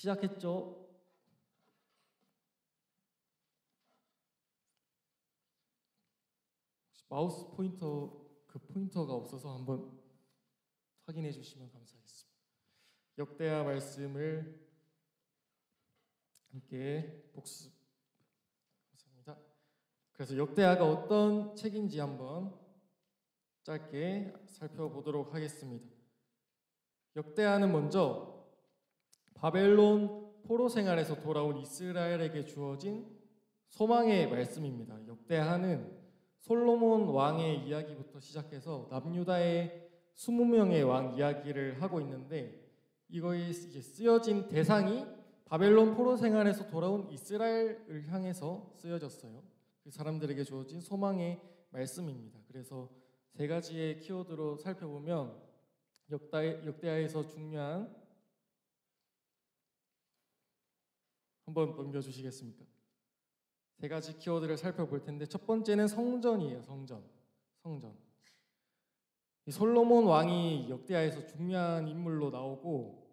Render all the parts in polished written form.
시작했죠? 마우스 포인터가 없어서 한번 확인해 주시면 감사하겠습니다. 역대하 말씀을 함께 복습. 감사합니다. 그래서 역대하가 어떤 책인지 한번 짧게 살펴보도록 하겠습니다. 역대하는 먼저 바벨론 포로 생활에서 돌아온 이스라엘에게 주어진 소망의 말씀입니다. 역대하는 솔로몬 왕의 이야기부터 시작해서 남유다의 20명의 왕 이야기를 하고 있는데, 이거에 이제 쓰여진 대상이 바벨론 포로 생활에서 돌아온 이스라엘을 향해서 쓰여졌어요. 그 사람들에게 주어진 소망의 말씀입니다. 그래서 세 가지의 키워드로 살펴보면 역대하에서 중요한, 한번 넘겨주시겠습니까? 세 가지 키워드를 살펴볼 텐데, 첫 번째는 성전이에요. 성전. 이 솔로몬 왕이 역대하에서 중요한 인물로 나오고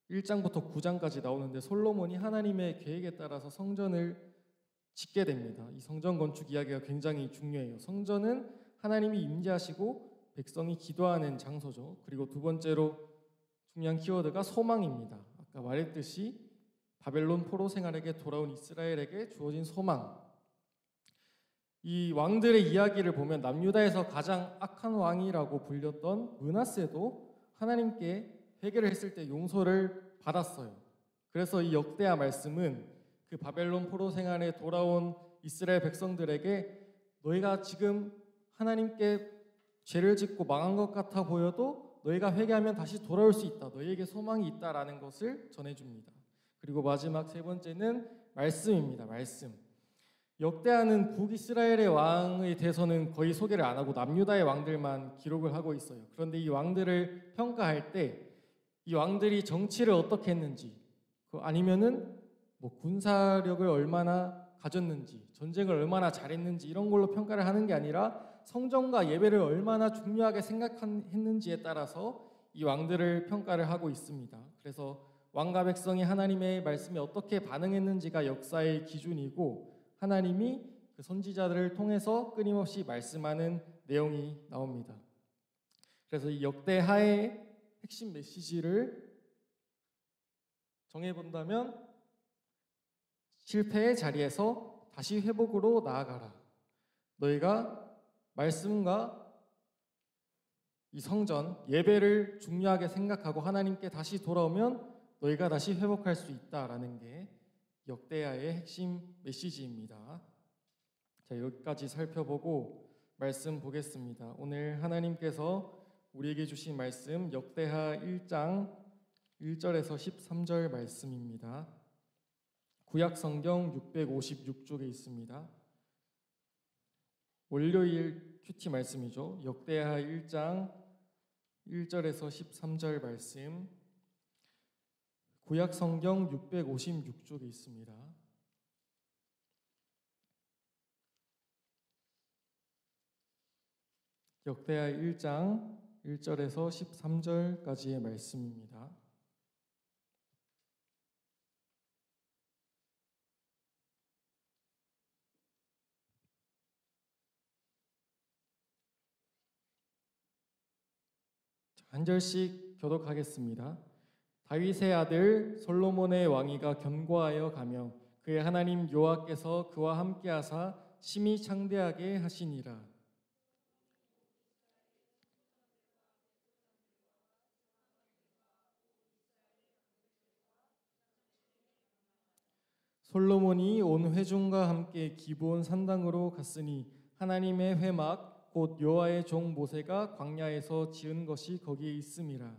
1장부터 9장까지 나오는데, 솔로몬이 하나님의 계획에 따라서 성전을 짓게 됩니다. 이 성전 건축 이야기가 굉장히 중요해요. 성전은 하나님이 임재하시고 백성이 기도하는 장소죠. 그리고 두 번째로 중요한 키워드가 소망입니다. 아까 말했듯이 바벨론 포로 생활에게 돌아온 이스라엘에게 주어진 소망. 이 왕들의 이야기를 보면 남유다에서 가장 악한 왕이라고 불렸던 므낫세도 하나님께 회개를 했을 때 용서를 받았어요. 그래서 이 역대하 말씀은 그 바벨론 포로 생활에 돌아온 이스라엘 백성들에게, 너희가 지금 하나님께 죄를 짓고 망한 것 같아 보여도 너희가 회개하면 다시 돌아올 수 있다, 너희에게 소망이 있다라는 것을 전해줍니다. 그리고 마지막 세 번째는 말씀입니다. 말씀. 역대하는 북이스라엘의 왕에 대해서는 거의 소개를 안 하고 남유다의 왕들만 기록을 하고 있어요. 그런데 이 왕들을 평가할 때 이 왕들이 정치를 어떻게 했는지, 아니면은 뭐 군사력을 얼마나 가졌는지, 전쟁을 얼마나 잘했는지 이런 걸로 평가를 하는 게 아니라 성전과 예배를 얼마나 중요하게 생각했는지에 따라서 이 왕들을 평가를 하고 있습니다. 그래서 왕과 백성이 하나님의 말씀에 어떻게 반응했는지가 역사의 기준이고, 하나님이 그 선지자들을 통해서 끊임없이 말씀하는 내용이 나옵니다. 그래서 이 역대하의 핵심 메시지를 정해본다면, 실패의 자리에서 다시 회복으로 나아가라. 너희가 말씀과 이 성전, 예배를 중요하게 생각하고 하나님께 다시 돌아오면 너희가 다시 회복할 수 있다라는 게 역대하의 핵심 메시지입니다. 자, 여기까지 살펴보고 말씀 보겠습니다. 오늘 하나님께서 우리에게 주신 말씀, 역대하 1장 1절에서 13절 말씀입니다. 구약 성경 656쪽에 있습니다. 월요일 큐티 말씀이죠. 역대하 1장 1절에서 13절 말씀, 구약 성경 656쪽에 있습니다. 역대하 1장 1절에서 13절까지의 말씀입니다. 한 절씩 교독하겠습니다. 다윗의 아들 솔로몬의 왕위가 견고하여 가며 그의 하나님 여호와께서 그와 함께하사 심히 창대하게 하시니라. 솔로몬이 온 회중과 함께 기브온 산당으로 갔으니 하나님의 회막 곧 여호와의 종 모세가 광야에서 지은 것이 거기에 있음이라.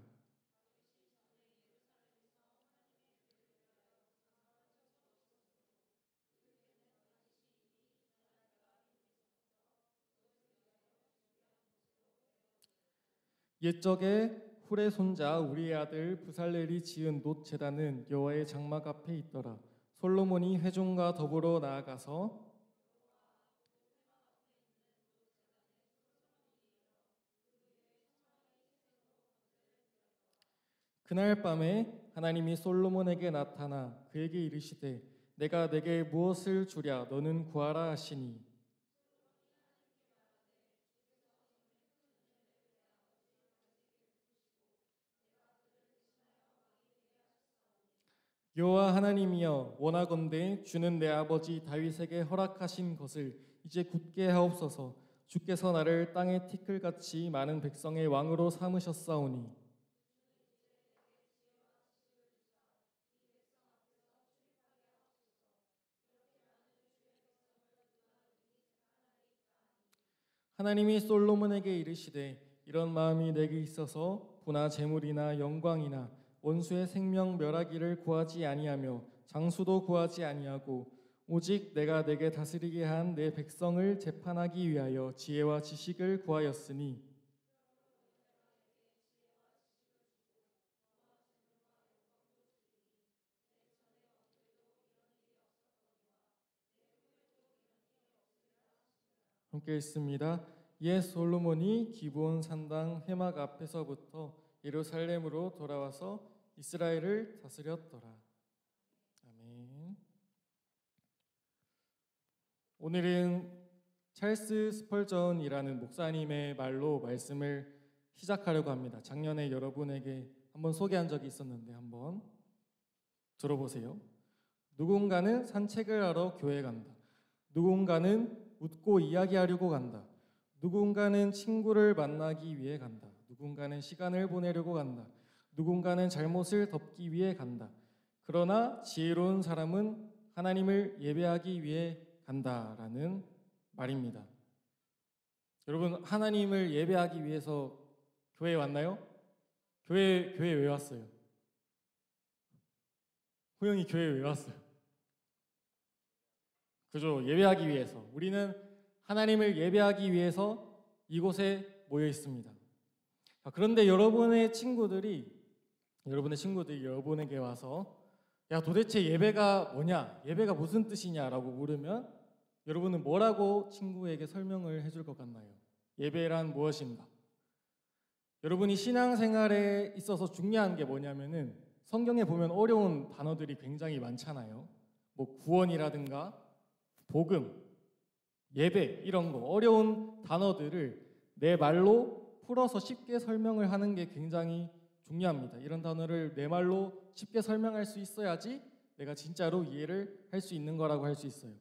옛적에 훌의 손자 우리의 아들 브살렐이 지은 놋 제단은 여호와의 장막 앞에 있더라. 솔로몬이 회중과 더불어 나아가서 그날 밤에 하나님이 솔로몬에게 나타나 그에게 이르시되 내가 내게 무엇을 주랴 너는 구하라 하시니 여호와 하나님이여 원하건대 주는 내 아버지 다윗에게 허락하신 것을 이제 굳게 하옵소서. 주께서 나를 땅의 티끌같이 많은 백성의 왕으로 삼으셨사오니 하나님이 솔로몬에게 이르시되 이런 마음이 내게 있어서 부나 재물이나 영광이나 원수의 생명 멸하기를 구하지 아니하며 장수도 구하지 아니하고 오직 내가 내게 다스리게 한 내 백성을 재판하기 위하여 지혜와 지식을 구하였으니 함께 읽습니다. 옛 솔로몬이 기브온 산당 회막 앞에서부터 예루살렘으로 돌아와서 이스라엘을 다스렸더라. 아멘. 오늘은 찰스 스펄전이라는 목사님의 말로 말씀을 시작하려고 합니다. 작년에 여러분에게 한번 소개한 적이 있었는데 한번 들어보세요. 누군가는 산책을 하러 교회 간다. 누군가는 웃고 이야기하려고 간다. 누군가는 친구를 만나기 위해 간다. 누군가는 시간을 보내려고 간다. 누군가는 잘못을 덮기 위해 간다. 그러나 지혜로운 사람은 하나님을 예배하기 위해 간다라는 말입니다. 여러분, 하나님을 예배하기 위해서 교회에 왔나요? 교회 왜 왔어요? 호영이 교회에 왜 왔어요? 그죠? 예배하기 위해서. 우리는 하나님을 예배하기 위해서 이곳에 모여 있습니다. 그런데 여러분의 친구들이 여러분에게 와서 야 도대체 예배가 뭐냐? 예배가 무슨 뜻이냐라고 물으면 여러분은 뭐라고 친구에게 설명을 해줄 것 같나요? 예배란 무엇인가? 여러분이 신앙생활에 있어서 중요한 게 뭐냐면은 성경에 보면 어려운 단어들이 굉장히 많잖아요. 뭐 구원이라든가 복음, 예배 이런 거 어려운 단어들을 내 말로 풀어서 쉽게 설명을 하는 게 굉장히 중요합니다. 이런 단어를 내 말로 쉽게 설명할 수 있어야지 내가 진짜로 이해를 할 수 있는 거라고 할 수 있어요.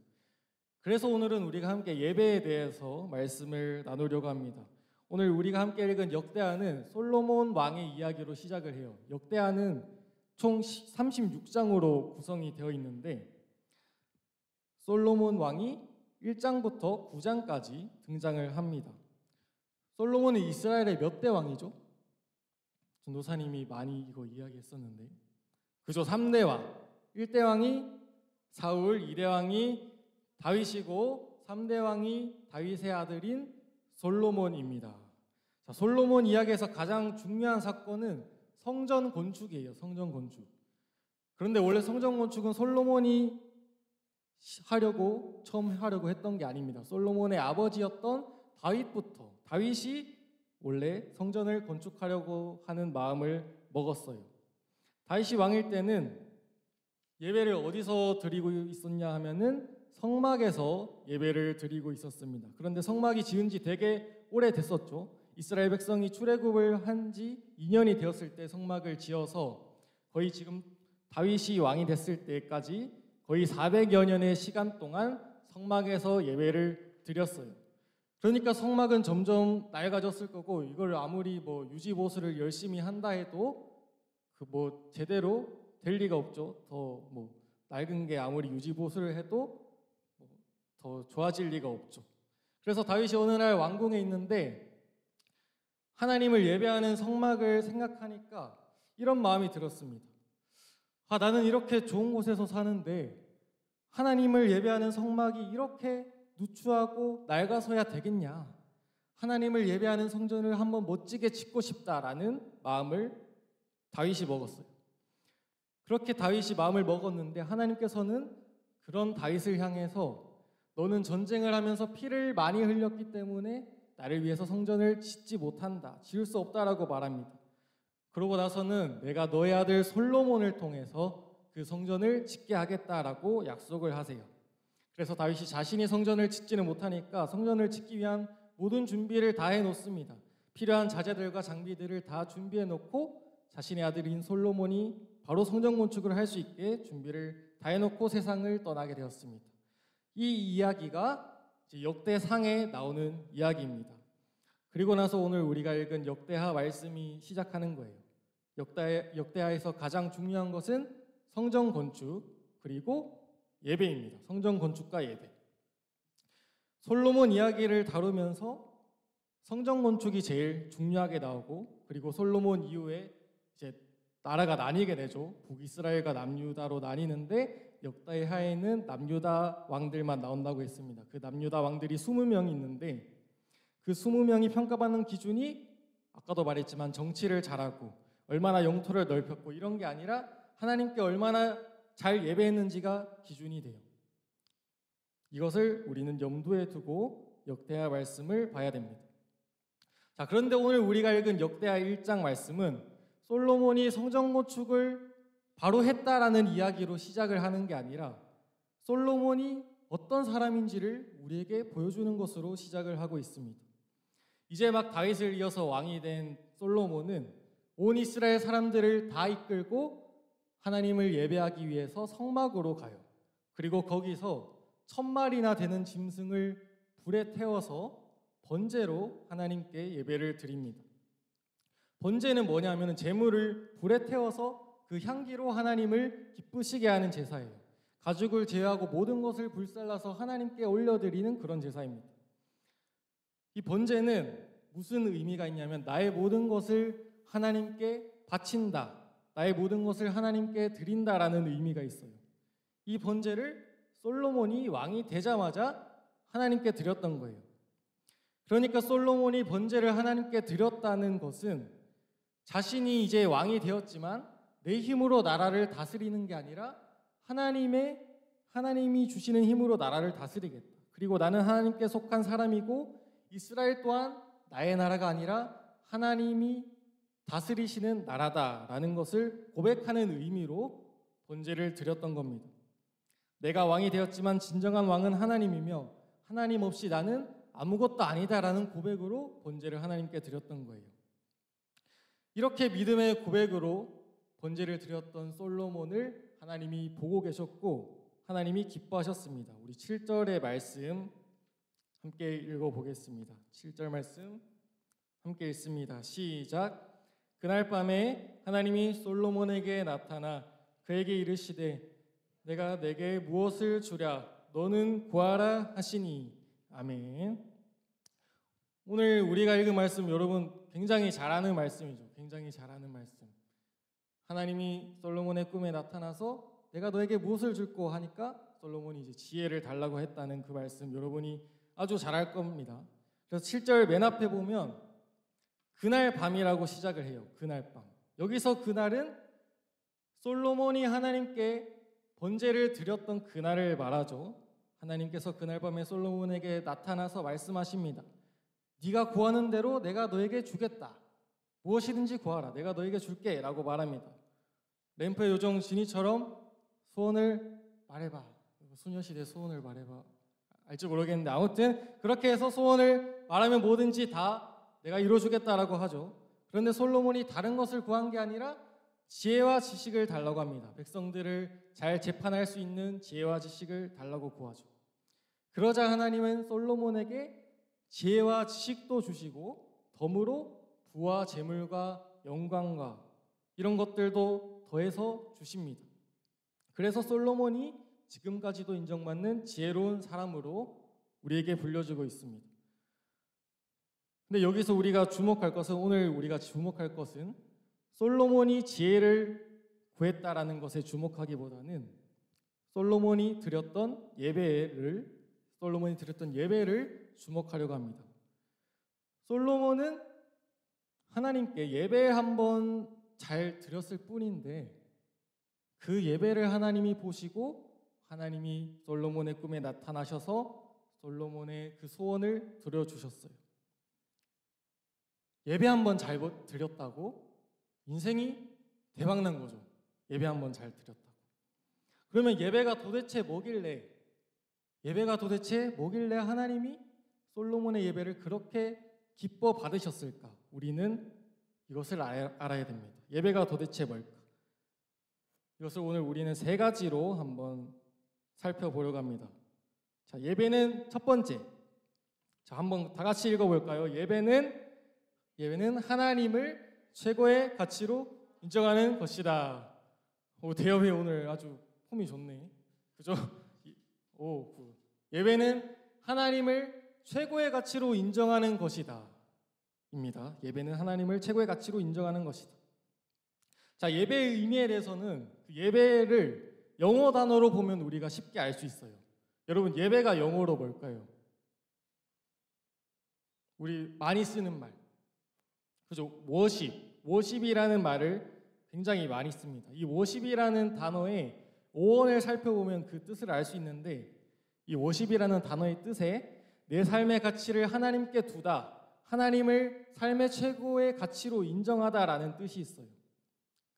그래서 오늘은 우리가 함께 예배에 대해서 말씀을 나누려고 합니다. 오늘 우리가 함께 읽은 역대하는 솔로몬 왕의 이야기로 시작을 해요. 역대하는 총 36장으로 구성이 되어 있는데 솔로몬 왕이 1장부터 9장까지 등장을 합니다. 솔로몬은 이스라엘의 몇 대 왕이죠? 전도사님이 많이 이거 이야기했었는데 그죠? 3대 왕. 1대 왕이 사울, 2대 왕이 다윗이고 3대 왕이 다윗의 아들인 솔로몬입니다. 자, 솔로몬 이야기에서 가장 중요한 사건은 성전 건축이에요. 성전 건축. 그런데 원래 성전 건축은 솔로몬이 처음 하려고 했던 게 아닙니다. 솔로몬의 아버지였던 다윗이 원래 성전을 건축하려고 하는 마음을 먹었어요. 다윗이 왕일 때는 예배를 어디서 드리고 있었냐 하면은 성막에서 예배를 드리고 있었습니다. 그런데 성막이 지은 지 되게 오래됐었죠. 이스라엘 백성이 출애굽을 한 지 2년이 되었을 때 성막을 지어서 거의 지금 다윗이 왕이 됐을 때까지 거의 400여 년의 시간 동안 성막에서 예배를 드렸어요. 그러니까 성막은 점점 낡아졌을 거고 이걸 아무리 뭐 유지 보수를 열심히 한다 해도 제대로 될 리가 없죠. 더 낡은 게 아무리 유지 보수를 해도 더 좋아질 리가 없죠. 그래서 다윗이 어느 날 왕궁에 있는데 하나님을 예배하는 성막을 생각하니까 이런 마음이 들었습니다. 나는 이렇게 좋은 곳에서 사는데 하나님을 예배하는 성막이 이렇게 누추하고 낡아서야 되겠냐? 하나님을 예배하는 성전을 한번 멋지게 짓고 싶다라는 마음을 다윗이 먹었어요. 그렇게 다윗이 마음을 먹었는데 하나님께서는 그런 다윗을 향해서 너는 전쟁을 하면서 피를 많이 흘렸기 때문에 나를 위해서 성전을 짓지 못한다. 지을 수 없다라고 말합니다. 그러고 나서는 내가 너의 아들 솔로몬을 통해서 그 성전을 짓게 하겠다라고 약속을 하세요. 그래서 다윗이 자신이 성전을 짓지는 못하니까 성전을 짓기 위한 모든 준비를 다 해놓습니다. 필요한 자재들과 장비들을 다 준비해 놓고 자신의 아들인 솔로몬이 바로 성전 건축을 할 수 있게 준비를 다 해놓고 세상을 떠나게 되었습니다. 이 이야기가 역대상에 나오는 이야기입니다. 그리고 나서 오늘 우리가 읽은 역대하 말씀이 시작하는 거예요. 역대하에서 가장 중요한 것은 성전 건축 그리고 예배입니다. 성전 건축과 예배. 솔로몬 이야기를 다루면서 성전 건축이 제일 중요하게 나오고, 그리고 솔로몬 이후에 이제 나라가 나뉘게 되죠. 북이스라엘과 남유다로 나뉘는데 역대하에는 남유다 왕들만 나온다고 했습니다. 그 남유다 왕들이 20명이 있는데 그 20명이 평가받는 기준이 아까도 말했지만 정치를 잘하고 얼마나 영토를 넓혔고 이런 게 아니라 하나님께 얼마나 잘 예배했는지가 기준이 돼요. 이것을 우리는 염두에 두고 역대하 말씀을 봐야 됩니다. 자, 그런데 오늘 우리가 읽은 역대하 1장 말씀은 솔로몬이 성전 건축을 바로 했다라는 이야기로 시작을 하는 게 아니라 솔로몬이 어떤 사람인지를 우리에게 보여주는 것으로 시작을 하고 있습니다. 이제 막 다윗을 이어서 왕이 된 솔로몬은 온 이스라엘 사람들을 다 이끌고 하나님을 예배하기 위해서 성막으로 가요. 그리고 거기서 1000마리나 되는 짐승을 불에 태워서 번제로 하나님께 예배를 드립니다. 번제는 뭐냐면 제물을 불에 태워서 그 향기로 하나님을 기쁘시게 하는 제사예요. 가죽을 제외하고 모든 것을 불살라서 하나님께 올려드리는 그런 제사입니다. 이 번제는 무슨 의미가 있냐면 나의 모든 것을 하나님께 바친다, 나의 모든 것을 하나님께 드린다라는 의미가 있어요. 이 번제를 솔로몬이 왕이 되자마자 하나님께 드렸던 거예요. 그러니까 솔로몬이 번제를 하나님께 드렸다는 것은 자신이 이제 왕이 되었지만 내 힘으로 나라를 다스리는 게 아니라 하나님이 주시는 힘으로 나라를 다스리겠다. 그리고 나는 하나님께 속한 사람이고 이스라엘 또한 나의 나라가 아니라 하나님이 다스리시는 나라다라는 것을 고백하는 의미로 번제를 드렸던 겁니다. 내가 왕이 되었지만 진정한 왕은 하나님이며 하나님 없이 나는 아무것도 아니다라는 고백으로 번제를 하나님께 드렸던 거예요. 이렇게 믿음의 고백으로 번제를 드렸던 솔로몬을 하나님이 보고 계셨고 하나님이 기뻐하셨습니다. 우리 7절의 말씀 함께 읽어보겠습니다. 7절 말씀 함께 읽습니다. 시작. 그날 밤에 하나님이 솔로몬에게 나타나 그에게 이르시되 내가 내게 무엇을 주랴 너는 구하라 하시니. 아멘. 오늘 우리가 읽은 말씀 여러분 굉장히 잘 아는 말씀이죠. 굉장히 잘 아는 말씀. 하나님이 솔로몬의 꿈에 나타나서 내가 너에게 무엇을 줄고 하니까 솔로몬이 이제 지혜를 달라고 했다는 그 말씀 여러분이 아주 잘 알 겁니다. 그래서 7절 맨 앞에 보면 그날 밤이라고 시작을 해요. 그날 밤. 여기서 그날은 솔로몬이 하나님께 번제를 드렸던 그날을 말하죠. 하나님께서 그날 밤에 솔로몬에게 나타나서 말씀하십니다. 네가 구하는 대로 내가 너에게 주겠다. 무엇이든지 구하라. 내가 너에게 줄게 라고 말합니다. 램프의 요정 지니처럼 소원을 말해봐. 소녀시대 소원을 말해봐. 알지 모르겠는데 아무튼 그렇게 해서 소원을 말하면 뭐든지 다 내가 이루어주겠다라고 하죠. 그런데 솔로몬이 다른 것을 구한 게 아니라 지혜와 지식을 달라고 합니다. 백성들을 잘 재판할 수 있는 지혜와 지식을 달라고 구하죠. 그러자 하나님은 솔로몬에게 지혜와 지식도 주시고 덤으로 부와 재물과 영광과 이런 것들도 더해서 주십니다. 그래서 솔로몬이 지금까지도 인정받는 지혜로운 사람으로 우리에게 불려지고 있습니다. 근데 여기서 우리가 주목할 것은 오늘 우리가 주목할 것은 솔로몬이 지혜를 구했다라는 것에 주목하기보다는 솔로몬이 드렸던 예배를 주목하려고 합니다. 솔로몬은 하나님께 예배 한번 잘 드렸을 뿐인데 그 예배를 하나님이 보시고 하나님이 솔로몬의 꿈에 나타나셔서 솔로몬의 그 소원을 들어주셨어요. 예배 한번 잘 드렸다고 인생이 대박난 거죠. 예배 한번 잘 드렸다고. 그러면 예배가 도대체 뭐길래 하나님이 솔로몬의 예배를 그렇게 기뻐 받으셨을까? 우리는 이것을 알아야 됩니다. 예배가 도대체 뭘까? 이것을 오늘 우리는 세 가지로 한번 살펴보려고 합니다. 자, 예배는 첫 번째. 자, 한번 다 같이 읽어볼까요? 예배는 하나님을 최고의 가치로 인정하는 것이다. 대여회 오늘 아주 폼이 좋네. 그죠? 예배는 하나님을 최고의 가치로 인정하는 것이다. 입니다. 예배는 하나님을 최고의 가치로 인정하는 것이다. 자, 예배의 의미에 대해서는 그 예배를 영어 단어로 보면 우리가 쉽게 알 수 있어요. 여러분, 예배가 영어로 뭘까요? 우리 많이 쓰는 말. 그죠? 워십이라는 말을 굉장히 많이 씁니다. 이 워십이라는 단어의 어원을 살펴보면 그 뜻을 알 수 있는데, 이 워십이라는 단어의 뜻에 내 삶의 가치를 하나님께 두다, 하나님을 삶의 최고의 가치로 인정하다라는 뜻이 있어요.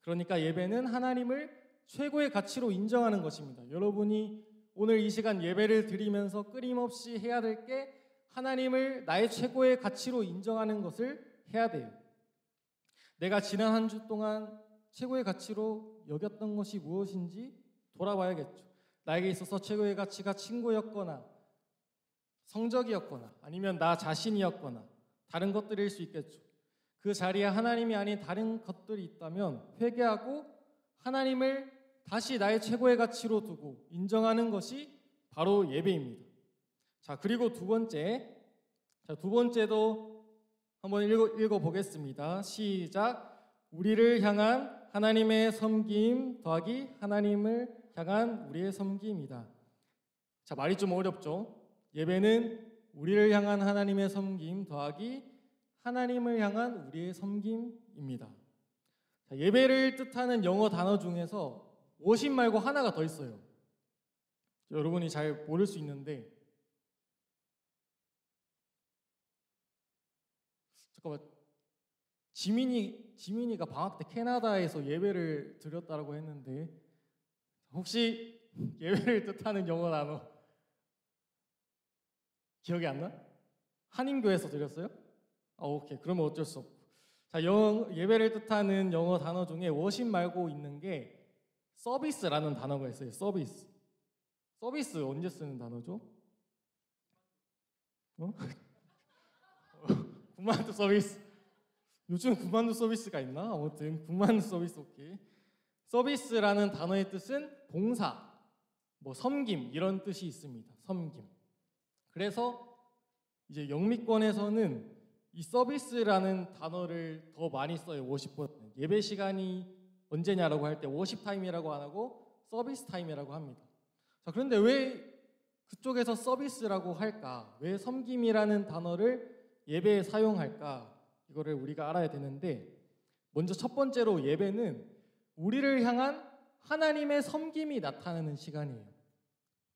그러니까 예배는 하나님을 최고의 가치로 인정하는 것입니다. 여러분이 오늘 이 시간 예배를 드리면서 끊임없이 해야 될 게 하나님을 나의 최고의 가치로 인정하는 것을 해야 돼요. 내가 지난 한 주 동안 최고의 가치로 여겼던 것이 무엇인지 돌아봐야겠죠. 나에게 있어서 최고의 가치가 친구였거나 성적이었거나 아니면 나 자신이었거나 다른 것들일 수 있겠죠. 그 자리에 하나님이 아닌 다른 것들이 있다면 회개하고 하나님을 다시 나의 최고의 가치로 두고 인정하는 것이 바로 예배입니다. 자, 그리고 두 번째도 한번 읽어보겠습니다. 시작. 우리를 향한 하나님의 섬김 더하기 하나님을 향한 우리의 섬김이다. 자, 말이 좀 어렵죠? 예배는 우리를 향한 하나님의 섬김 더하기 하나님을 향한 우리의 섬김입니다. 자, 예배를 뜻하는 영어 단어 중에서 워십 말고 하나가 더 있어요. 여러분이 잘 모를 수 있는데, 잠깐만, 지민이가 방학 때 캐나다에서 예배를 드렸다고 했는데 혹시 예배를 뜻하는 영어 단어 기억이 안 나? 한인교회에서 드렸어요? 오케이. 그러면 어쩔 수 없고. 자, 예배를 뜻하는 영어 단어 중에 워십 말고 있는 게 서비스라는 단어가 있어요. 서비스 언제 쓰는 단어죠? 군만두 서비스. 요즘 군만두 서비스가 있나? 아무튼 군만두 서비스. 오케이. 서비스라는 단어의 뜻은 봉사, 섬김 이런 뜻이 있습니다. 섬김. 그래서 이제 영미권에서는 이 서비스라는 단어를 더 많이 써요. 워십보다는. 예배 시간이 언제냐라고 할 때 워십 타임이라고 안 하고 서비스 타임이라고 합니다. 자, 그런데 왜 그쪽에서 서비스라고 할까? 왜 섬김이라는 단어를 예배에 사용할까? 이거를 우리가 알아야 되는데, 먼저 첫 번째로 예배는 우리를 향한 하나님의 섬김이 나타나는 시간이에요.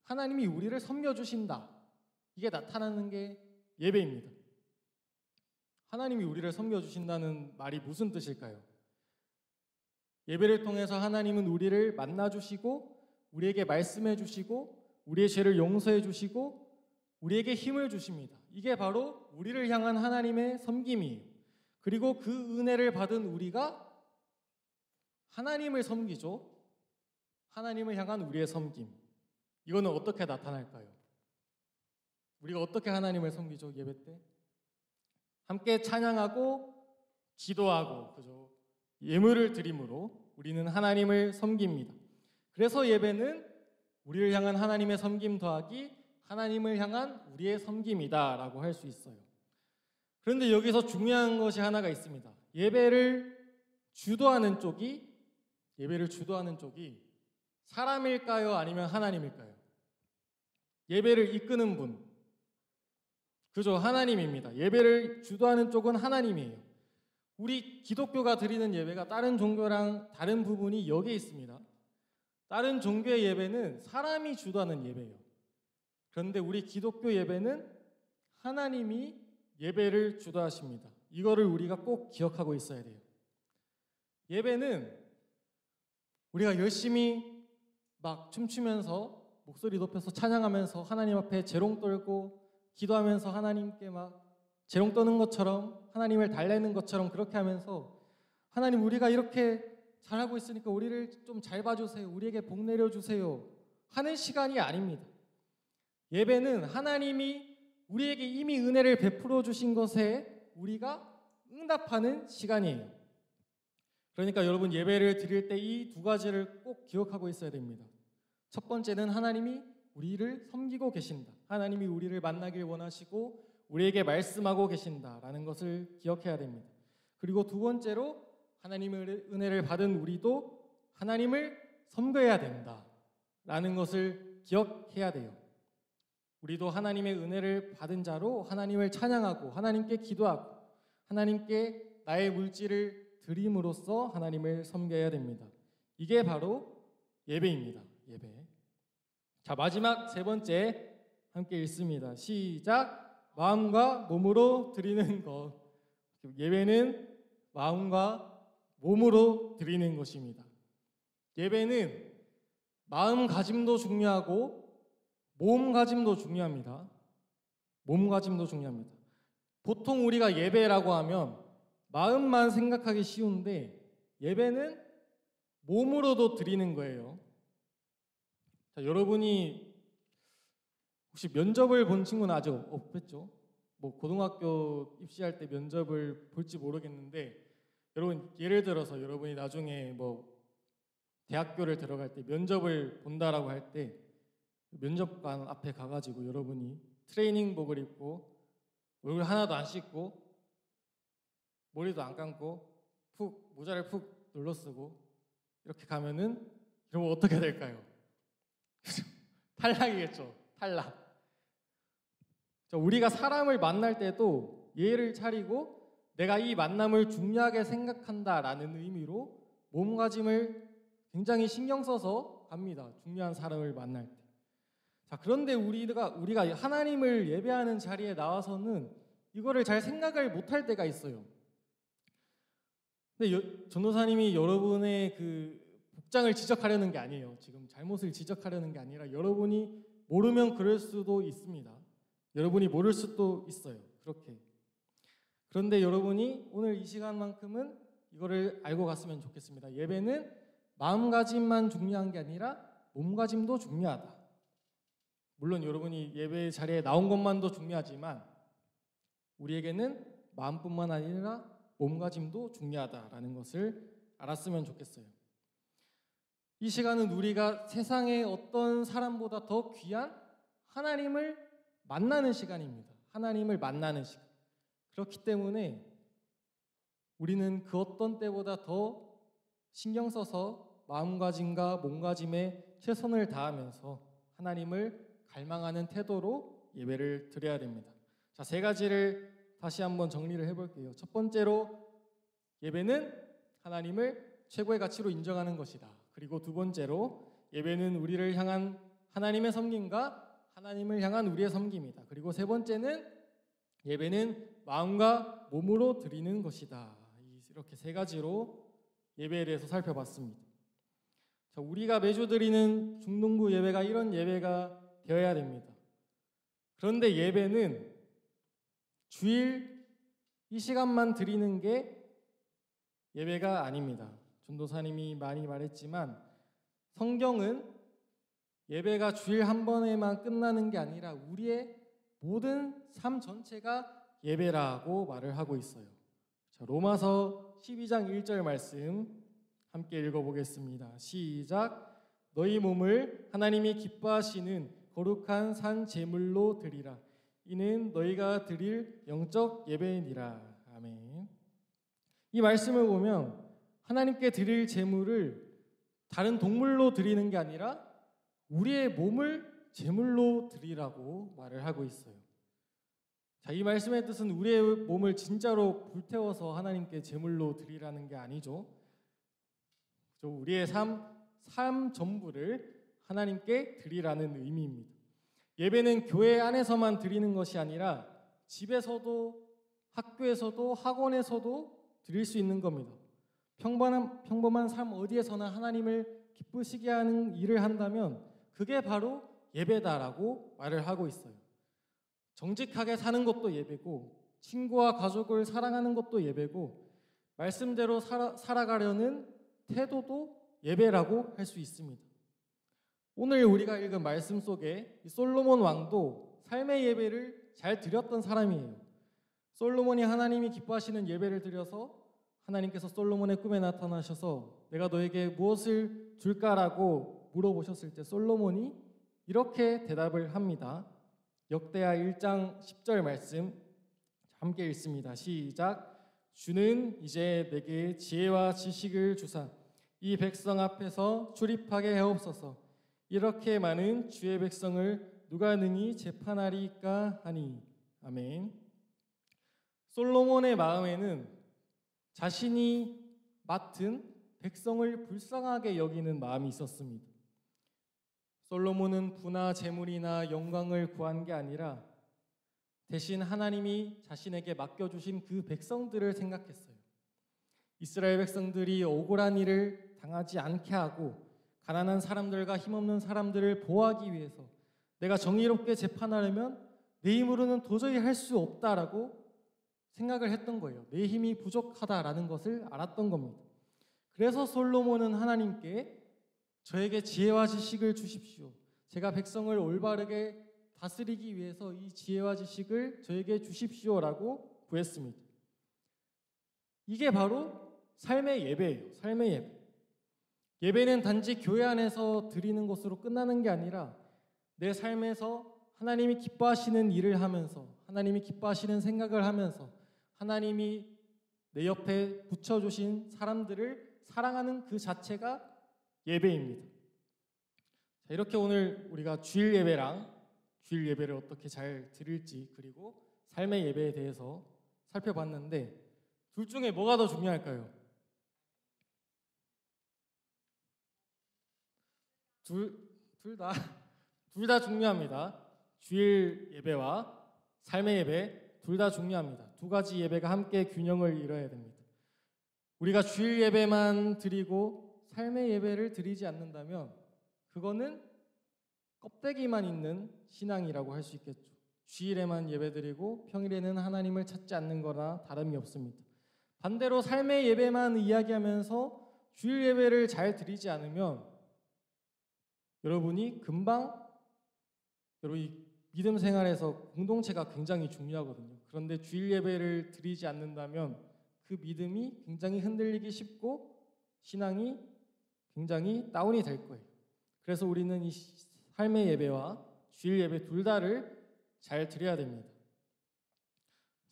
하나님이 우리를 섬겨주신다. 이게 나타나는 게 예배입니다. 하나님이 우리를 섬겨주신다는 말이 무슨 뜻일까요? 예배를 통해서 하나님은 우리를 만나주시고 우리에게 말씀해 주시고 우리의 죄를 용서해 주시고 우리에게 힘을 주십니다. 이게 바로 우리를 향한 하나님의 섬김이에요. 그리고 그 은혜를 받은 우리가 하나님을 섬기죠. 하나님을 향한 우리의 섬김. 이거는 어떻게 나타날까요? 우리가 어떻게 하나님을 섬기죠? 예배 때? 함께 찬양하고 기도하고, 그죠? 예물을 드림으로 우리는 하나님을 섬깁니다. 그래서 예배는 우리를 향한 하나님의 섬김 더하기 하나님을 향한 우리의 섬김이다라고 할 수 있어요. 그런데 여기서 중요한 것이 하나가 있습니다. 예배를 주도하는 쪽이 사람일까요? 아니면 하나님일까요? 예배를 이끄는 분, 그죠? 하나님입니다. 예배를 주도하는 쪽은 하나님이에요. 우리 기독교가 드리는 예배가 다른 종교랑 다른 부분이 여기에 있습니다. 다른 종교의 예배는 사람이 주도하는 예배예요. 그런데 우리 기독교 예배는 하나님이 예배를 주도하십니다. 이거를 우리가 꼭 기억하고 있어야 돼요. 예배는 우리가 열심히 막 춤추면서 목소리 높여서 찬양하면서 하나님 앞에 재롱 떨고 기도하면서 하나님께 막 재롱 떠는 것처럼 하나님을 달래는 것처럼 그렇게 하면서 하나님 우리가 이렇게 잘하고 있으니까 우리를 좀 잘 봐주세요. 우리에게 복 내려주세요. 하는 시간이 아닙니다. 예배는 하나님이 우리에게 이미 은혜를 베풀어 주신 것에 우리가 응답하는 시간이에요. 그러니까 여러분 예배를 드릴 때 이 두 가지를 꼭 기억하고 있어야 됩니다. 첫 번째는 하나님이 우리를 섬기고 계신다. 하나님이 우리를 만나길 원하시고 우리에게 말씀하고 계신다라는 것을 기억해야 됩니다. 그리고 두 번째로 하나님의 은혜를 받은 우리도 하나님을 섬겨야 된다라는 것을 기억해야 돼요. 우리도 하나님의 은혜를 받은 자로 하나님을 찬양하고 하나님께 기도하고 하나님께 나의 물질을 드림으로써 하나님을 섬겨야 됩니다. 이게 바로 예배입니다. 예배. 자, 마지막 세 번째 함께 읽습니다. 시작. 마음과 몸으로 드리는 것. 예배는 마음과 몸으로 드리는 것입니다. 예배는 마음가짐도 중요하고 몸가짐도 중요합니다. 몸가짐도 중요합니다. 보통 우리가 예배라고 하면 마음만 생각하기 쉬운데 예배는 몸으로도 드리는 거예요. 자, 여러분이 혹시 면접을 본 친구는 아직 없겠죠? 뭐 고등학교 입시할 때 면접을 볼지 모르겠는데 여러분 예를 들어서 여러분이 나중에 뭐 대학교를 들어갈 때 면접을 본다라고 할 때 면접관 앞에 가가지고 여러분이 트레이닝복을 입고 얼굴 하나도 안 씻고 머리도 안 감고 푹 모자를 푹 눌러 쓰고 이렇게 가면은 여러분 어떻게 될까요? 탈락이겠죠. 탈락. 자, 우리가 사람을 만날 때도 예의를 차리고 내가 이 만남을 중요하게 생각한다라는 의미로 몸가짐을 굉장히 신경 써서 갑니다. 중요한 사람을 만날 때. 자, 그런데 우리가 하나님을 예배하는 자리에 나와서는 이거를 잘 생각을 못할 때가 있어요. 근데 전도사님이 여러분의 그 복장을 지적하려는 게 아니에요. 지금 잘못을 지적하려는 게 아니라 여러분이 모르면 그럴 수도 있습니다. 여러분이 모를 수도 있어요. 그렇게. 그런데 여러분이 오늘 이 시간만큼은 이거를 알고 갔으면 좋겠습니다. 예배는 마음가짐만 중요한 게 아니라 몸가짐도 중요하다. 물론 여러분이 예배 자리에 나온 것만도 중요하지만 우리에게는 마음뿐만 아니라 몸가짐도 중요하다라는 것을 알았으면 좋겠어요. 이 시간은 우리가 세상의 어떤 사람보다 더 귀한 하나님을 만나는 시간입니다. 하나님을 만나는 시간. 그렇기 때문에 우리는 그 어떤 때보다 더 신경 써서 마음가짐과 몸가짐에 최선을 다하면서 하나님을 갈망하는 태도로 예배를 드려야 됩니다. 자, 세 가지를 다시 한번 정리를 해볼게요. 첫 번째로 예배는 하나님을 최고의 가치로 인정하는 것이다. 그리고 두 번째로 예배는 우리를 향한 하나님의 섬김과 하나님을 향한 우리의 섬김이다. 그리고 세 번째는 예배는 마음과 몸으로 드리는 것이다. 이렇게 세 가지로 예배에 대해서 살펴봤습니다. 자, 우리가 매주 드리는 중동부 예배가 이런 예배가 되어야 됩니다. 그런데 예배는 주일 이 시간만 드리는 게 예배가 아닙니다. 전도사님이 많이 말했지만 성경은 예배가 주일 한 번에만 끝나는 게 아니라 우리의 모든 삶 전체가 예배라고 말을 하고 있어요. 자, 로마서 12장 1절 말씀 함께 읽어보겠습니다. 시작. 너희 몸을 하나님이 기뻐하시는 거룩한 산 제물로 드리라. 이는 너희가 드릴 영적 예배니라. 아멘. 이 말씀을 보면 하나님께 드릴 제물을 다른 동물로 드리는 게 아니라 우리의 몸을 제물로 드리라고 말을 하고 있어요. 자, 이 말씀의 뜻은 우리의 몸을 진짜로 불태워서 하나님께 제물로 드리라는 게 아니죠. 우리의 삶 전부를 하나님께 드리라는 의미입니다. 예배는 교회 안에서만 드리는 것이 아니라 집에서도 학교에서도 학원에서도 드릴 수 있는 겁니다. 평범한 삶 어디에서나 하나님을 기쁘시게 하는 일을 한다면 그게 바로 예배다라고 말을 하고 있어요. 정직하게 사는 것도 예배고, 친구와 가족을 사랑하는 것도 예배고, 말씀대로 살아가려는 태도도 예배라고 할 수 있습니다. 오늘 우리가 읽은 말씀 속에 솔로몬 왕도 삶의 예배를 잘 드렸던 사람이에요. 솔로몬이 하나님이 기뻐하시는 예배를 드려서 하나님께서 솔로몬의 꿈에 나타나셔서 내가 너에게 무엇을 줄까라고 물어보셨을 때 솔로몬이 이렇게 대답을 합니다. 역대하 1장 10절 말씀 함께 읽습니다. 시작. 주는 이제 내게 지혜와 지식을 주사 이 백성 앞에서 출입하게 하옵소서. 이렇게 많은 주의 백성을 누가 능히 재판하리까 하니. 아멘. 솔로몬의 마음에는 자신이 맡은 백성을 불쌍하게 여기는 마음이 있었습니다. 솔로몬은 부나 재물이나 영광을 구한 게 아니라 대신 하나님이 자신에게 맡겨주신 그 백성들을 생각했어요. 이스라엘 백성들이 억울한 일을 당하지 않게 하고 가난한 사람들과 힘없는 사람들을 보호하기 위해서 내가 정의롭게 재판하려면 내 힘으로는 도저히 할 수 없다라고 생각을 했던 거예요. 내 힘이 부족하다라는 것을 알았던 겁니다. 그래서 솔로몬은 하나님께 저에게 지혜와 지식을 주십시오. 제가 백성을 올바르게 다스리기 위해서 이 지혜와 지식을 저에게 주십시오라고 구했습니다. 이게 바로 삶의 예배예요. 삶의 예배. 예배는 단지 교회 안에서 드리는 것으로 끝나는 게 아니라 내 삶에서 하나님이 기뻐하시는 일을 하면서 하나님이 기뻐하시는 생각을 하면서 하나님이 내 옆에 붙여주신 사람들을 사랑하는 그 자체가 예배입니다. 자, 이렇게 오늘 우리가 주일 예배를 어떻게 잘 드릴지 그리고 삶의 예배에 대해서 살펴봤는데 둘 중에 뭐가 더 중요할까요? 둘 다 중요합니다. 주일 예배와 삶의 예배 둘 다 중요합니다. 두 가지 예배가 함께 균형을 이뤄야 됩니다. 우리가 주일 예배만 드리고 삶의 예배를 드리지 않는다면 그거는 껍데기만 있는 신앙이라고 할 수 있겠죠. 주일에만 예배드리고 평일에는 하나님을 찾지 않는 거나 다름이 없습니다. 반대로 삶의 예배만 이야기하면서 주일 예배를 잘 드리지 않으면 여러분이 금방 여러분 믿음 생활에서 공동체가 굉장히 중요하거든요. 그런데 주일 예배를 드리지 않는다면 그 믿음이 굉장히 흔들리기 쉽고 신앙이 굉장히 다운이 될 거예요. 그래서 우리는 이 삶의 예배와 주일 예배 둘 다를 잘 드려야 됩니다.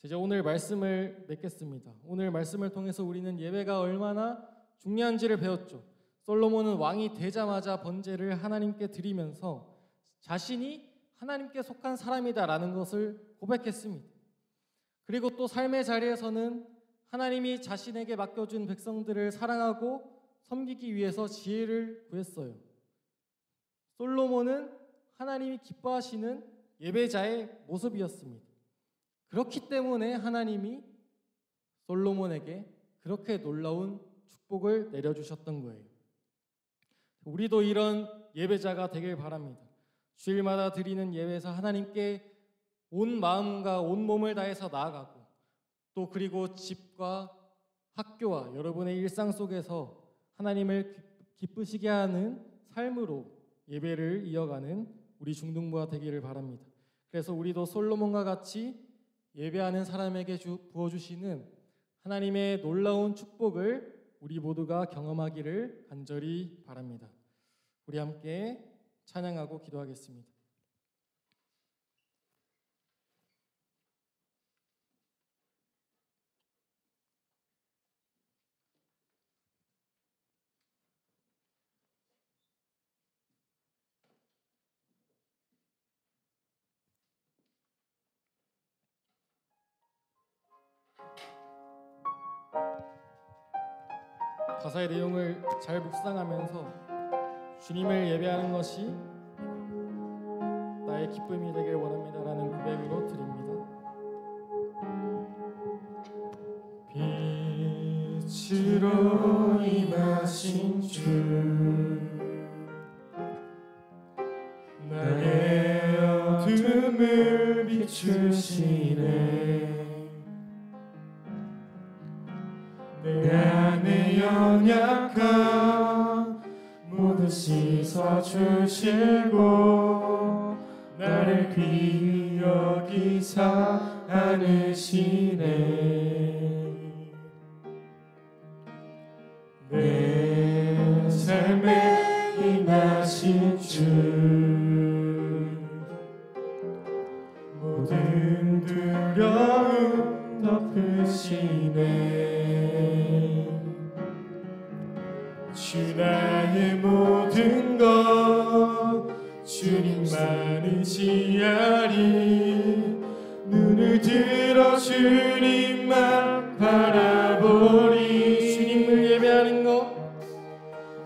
이제 오늘 말씀을 맺겠습니다. 오늘 말씀을 통해서 우리는 예배가 얼마나 중요한지를 배웠죠. 솔로몬은 왕이 되자마자 번제를 하나님께 드리면서 자신이 하나님께 속한 사람이다라는 것을 고백했습니다. 그리고 또 삶의 자리에서는 하나님이 자신에게 맡겨준 백성들을 사랑하고 섬기기 위해서 지혜를 구했어요. 솔로몬은 하나님이 기뻐하시는 예배자의 모습이었습니다. 그렇기 때문에 하나님이 솔로몬에게 그렇게 놀라운 축복을 내려주셨던 거예요. 우리도 이런 예배자가 되길 바랍니다. 주일마다 드리는 예배에서 하나님께 온 마음과 온 몸을 다해서 나아가고 또 그리고 집과 학교와 여러분의 일상 속에서 하나님을 기쁘시게 하는 삶으로 예배를 이어가는 우리 중등부가 되기를 바랍니다. 그래서 우리도 솔로몬과 같이 예배하는 사람에게 부어주시는 하나님의 놀라운 축복을 우리 모두가 경험하기를 간절히 바랍니다. 우리 함께 찬양하고 기도하겠습니다. 가사의 내용을 잘 묵상하면서 주님을 예배하는 것이 나의 기쁨이 되길 원합니다라는 고백으로 드립니다. 빛이 빛으로 임하신 주, 나의 어둠을 비추시네. 내 안에 연약함 모두 씻어주시고 나를 귀히 여기사 안으시네. 내 삶에 임하신 주, 모든 두려움 덮으시네. 주 나의 모든 것 주님만 의지하리. 눈을 들어 주님만 바라보리. 주님을 예배하는 것,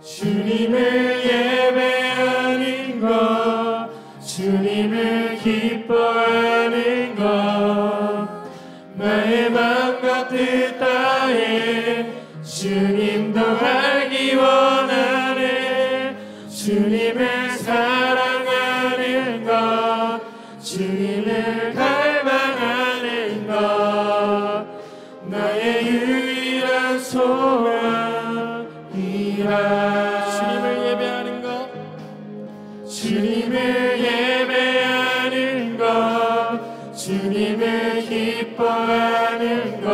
주님을 예배하는 것, 주님을 기뻐하는 것, 나의 맘과 뜻 다해 주님 더 알기 원하네. 주님을 사랑하는 것, 주님을 갈망하는 것, 나의 유일한 소망이라. 주님을 예배하는 것, 주님을 예배하는 것, 주님을 기뻐하는 것,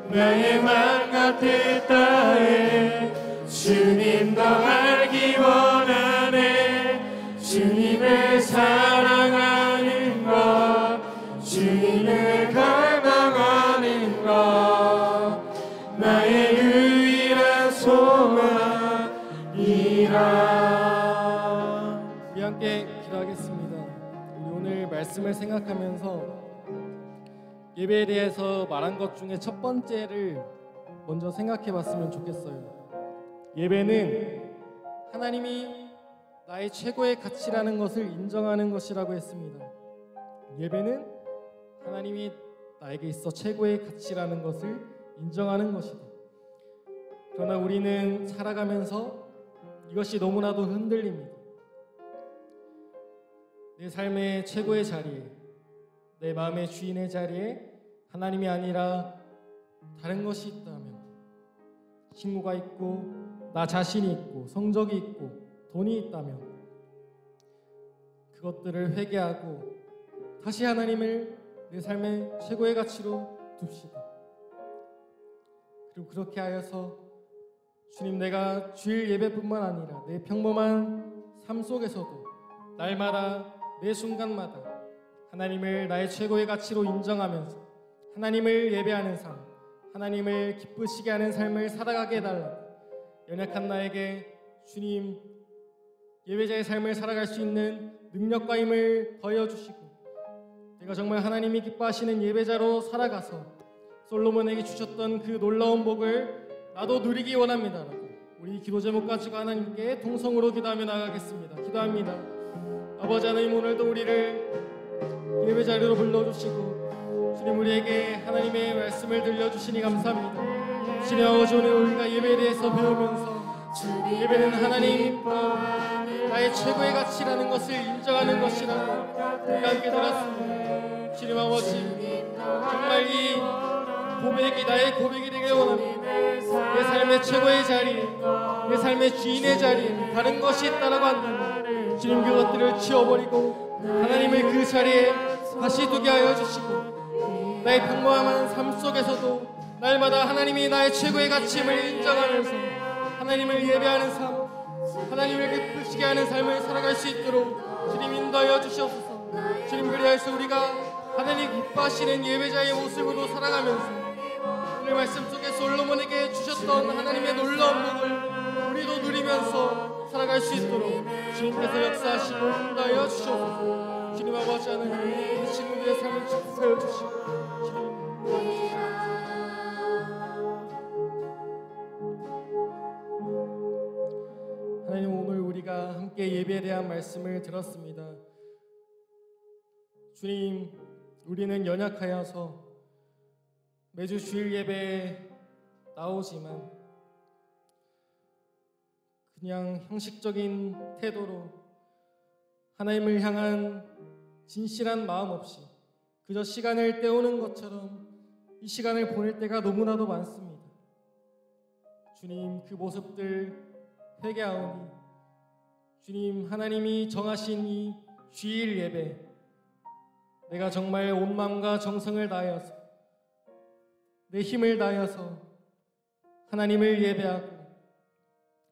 나의 맘과 뜻 다해 주님 더 알기 원하네. 주님을 사랑하는 것, 주님을 갈망하는 것, 나의 유일한 소망이라. 우리 함께 기도하겠습니다. 우리 오늘 말씀을 생각하면서 예배에 대해서 말한 것 중에 첫 번째를 먼저 생각해 봤으면 좋겠어요. 예배는 하나님이 나의 최고의 가치라는 것을 인정하는 것이라고 했습니다. 예배는 하나님이 나에게 있어 최고의 가치라는 것을 인정하는 것이다. 그러나 우리는 살아가면서 이것이 너무나도 흔들립니다. 내 삶의 최고의 자리에, 내 마음의 주인의 자리에 하나님이 아니라 다른 것이 있다면, 친구가 있고 나 자신이 있고 성적이 있고 돈이 있다면 그것들을 회개하고 다시 하나님을 내 삶의 최고의 가치로 둡시다. 그리고 그렇게 하여서 주님, 내가 주일 예배뿐만 아니라 내 평범한 삶 속에서도 날마다 매 순간마다 하나님을 나의 최고의 가치로 인정하면서 하나님을 예배하는 삶, 하나님을 기쁘시게 하는 삶을 살아가게 해달라고, 연약한 나에게 주님 예배자의 삶을 살아갈 수 있는 능력과 힘을 더해주시고 내가 정말 하나님이 기뻐하시는 예배자로 살아가서 솔로몬에게 주셨던 그 놀라운 복을 나도 누리기 원합니다라고 우리 기도 제목 가지고 하나님께 통성으로 기도하며 나가겠습니다. 기도합니다. 아버지 하나님, 오늘도 우리를 예배자리로 불러주시고 주님 우리에게 하나님의 말씀을 들려주시니 감사합니다. 주님 아버지, 오늘 우리가 예배에 대해서 배우면서 예배는 하나님 나의 최고의 가치라는 것을 인정하는 것이라고 우리가 함께 들었습니다. 주님 아버지, 정말 이 고백이 나의 고백이 되길 원합니다. 내 삶의 최고의 자리에, 내 삶의 주인의 자리에 다른 것이 있다라고 한다면 주님 그것들을 치워버리고 하나님을 그 자리에 다시 두게 하여 주시고 나의 평범한 삶 속에서도 날마다 하나님이 나의 최고의 가치임을 인정하면서 하나님을 예배하는 삶, 하나님을 기쁘시게 하는 삶을 살아갈 수 있도록 주님 인도하여 주시옵소서. 주님, 그리하여서 우리가 하나님 기뻐하시는 예배자의 모습으로 살아가면서 오늘 말씀 속에 솔로몬에게 주셨던 하나님의 놀라운 복을 우리도 누리면서 살아갈 수 있도록 주님께서 역사하시고 인도하여 주시옵소서. 주님 아버지 하나님, 이 친구들의 삶을 지켜세워 주시고 주님 하나님, 오늘 우리가 함께 예배에 대한 말씀을 들었습니다. 주님, 우리는 연약하여서 매주 주일 예배에 나오지만 그냥 형식적인 태도로 하나님을 향한 진실한 마음 없이 그저 시간을 때우는 것처럼 이 시간을 보낼 때가 너무나도 많습니다. 주님, 그 모습들 회개하오니 주님, 하나님이 정하신 이 주일 예배 내가 정말 온 마음과 정성을 다하여서 내 힘을 다하여서 하나님을 예배하고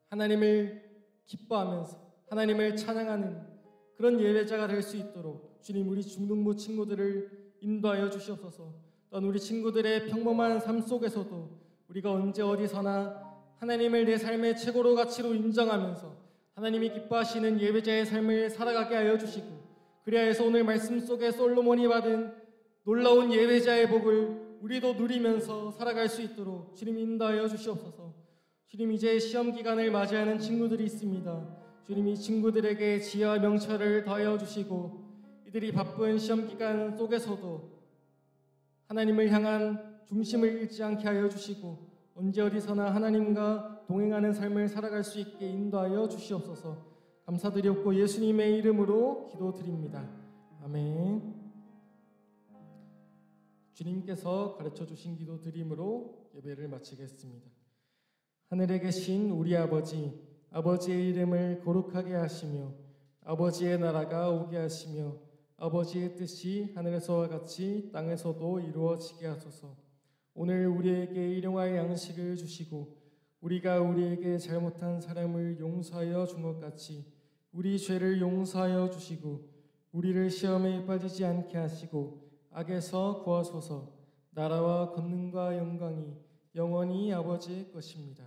하나님을 기뻐하면서 하나님을 찬양하는 그런 예배자가 될 수 있도록 주님, 우리 중등부 친구들을 인도하여 주시옵소서. 또한 우리 친구들의 평범한 삶 속에서도 우리가 언제 어디서나 하나님을 내 삶의 최고로 가치로 인정하면서 하나님이 기뻐하시는 예배자의 삶을 살아가게 하여 주시고, 그리하여서 오늘 말씀 속에 솔로몬이 받은 놀라운 예배자의 복을 우리도 누리면서 살아갈 수 있도록 주님 인도하여 주시옵소서. 주님, 이제 시험 기간을 맞이하는 친구들이 있습니다. 주님, 이 친구들에게 지혜와 명철을 더하여 주시고 이들이 바쁜 시험 기간 속에서도 하나님을 향한 중심을 잃지 않게 하여 주시고 언제 어디서나 하나님과 동행하는 삶을 살아갈 수 있게 인도하여 주시옵소서. 감사드렸고 예수님의 이름으로 기도드립니다. 아멘. 주님께서 가르쳐 주신 기도 드림으로 예배를 마치겠습니다. 하늘에 계신 우리 아버지, 아버지의 이름을 거룩하게 하시며 아버지의 나라가 오게 하시며 아버지의 뜻이 하늘에서와 같이 땅에서도 이루어지게 하소서. 오늘 우리에게 일용할 양식을 주시고 우리가 우리에게 잘못한 사람을 용서하여 준 것 같이 우리 죄를 용서하여 주시고 우리를 시험에 빠지지 않게 하시고 악에서 구하소서. 나라와 권능과 영광이 영원히 아버지의 것입니다.